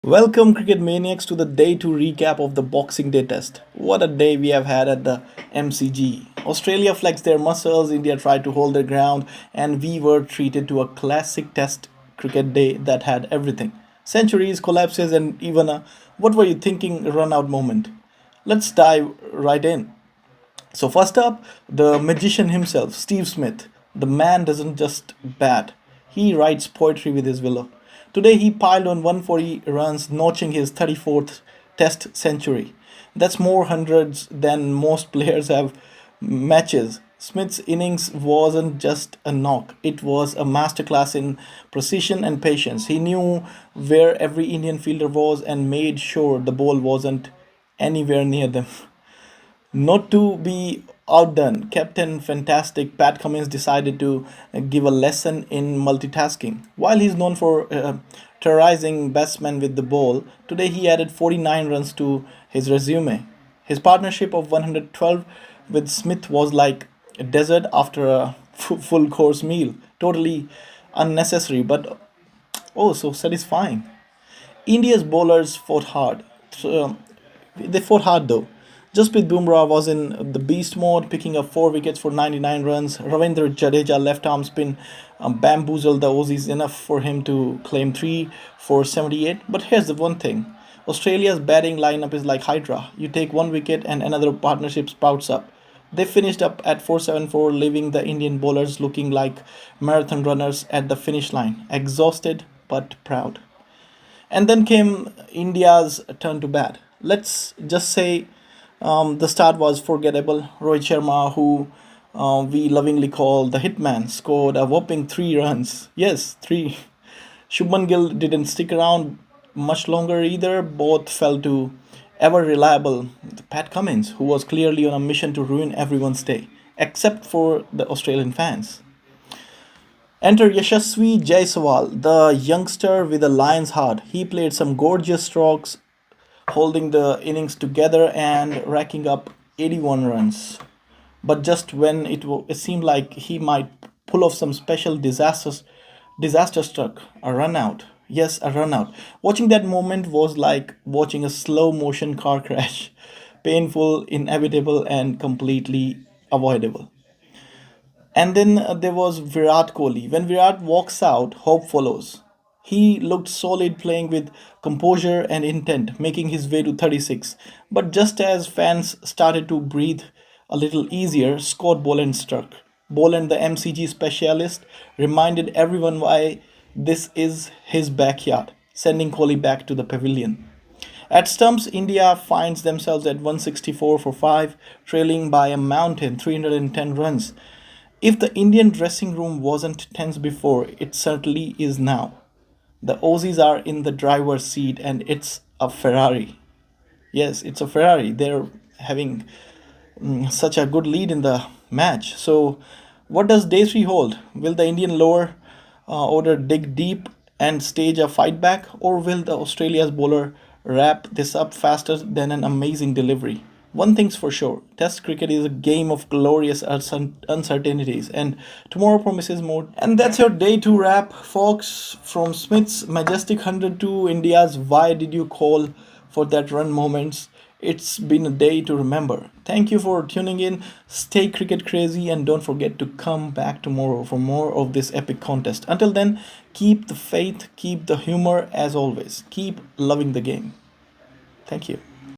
Welcome, cricket maniacs, to the day two recap of the Boxing Day test. What a day we have had at the MCG. Australia flexed their muscles, India tried to hold their ground, and we were treated to a classic test cricket day that had everything centuries, collapses, and even a what were you thinking run out moment. Let's dive right in. So, first up, the magician himself, Steve Smith. The man doesn't just bat, he writes poetry with his willow. Today, he piled on 140 runs, notching his 34th Test century. That's more hundreds than most players have matches. Smith's innings wasn't just a knock, it was a masterclass in precision and patience. He knew where every Indian fielder was and made sure the ball wasn't anywhere near them. Not to be outdone, Captain Fantastic Pat Cummins decided to give a lesson in multitasking. While he's known for terrorizing batsmen with the ball, today he added 49 runs to his resume. His partnership of 112 with Smith was like a desert after a full course meal. Totally unnecessary, but oh, so satisfying. India's bowlers fought hard. They fought hard though. Jasprit Bumrah was in the beast mode, picking up 4 wickets for 99 runs. Ravindra Jadeja left arm spin bamboozled the Aussies enough for him to claim 3 for 78. But here's the one thing: Australia's batting lineup is like Hydra. You take 1 wicket and another partnership sprouts up. They finished up at 474, leaving the Indian bowlers looking like marathon runners at the finish line, exhausted but proud. And then came India's turn to bat. Let's just say the start was forgettable. Rohit Sharma, who we lovingly call the hitman, scored a whopping 3 runs. Yes, three. Shubman Gill didn't stick around much longer either. Both fell to ever reliable Pat Cummins, who was clearly on a mission to ruin everyone's day, except for the Australian fans. Enter Yashasvi Jaiswal, the youngster with a lion's heart. He played some gorgeous strokes, holding the innings together and racking up 81 runs. But just when it seemed like he might pull off some special disaster struck a run out. Yes, a run out. Watching that moment was like watching a slow motion car crash. Painful, inevitable, and completely avoidable. And then there was Virat Kohli. When Virat walks out, hope follows. He looked solid, playing with composure and intent, making his way to 36. But just as fans started to breathe a little easier, Scott Boland struck. Boland, the MCG specialist, reminded everyone why this is his backyard, sending Kohli back to the pavilion. At stumps, India finds themselves at 164 for 5, trailing by a mountain 310 runs. If the Indian dressing room wasn't tense before, it certainly is now. The Aussies are in the driver's seat and it's a Ferrari. Yes, it's a Ferrari. They're having such a good lead in the match. So, what does day three hold? Will the Indian lower order dig deep and stage a fight back, or will the Australia's bowler wrap this up faster than an amazing delivery? One thing's for sure: Test cricket is a game of glorious uncertainties, and tomorrow promises more. And that's your day two wrap, folks. From Smith's majestic 100 to India's "Why did you call for that run" moments. It's been a day to remember. Thank you for tuning in. Stay cricket crazy and don't forget to come back tomorrow for more of this epic contest. Until then, keep the faith, keep the humor as always. Keep loving the game. Thank you.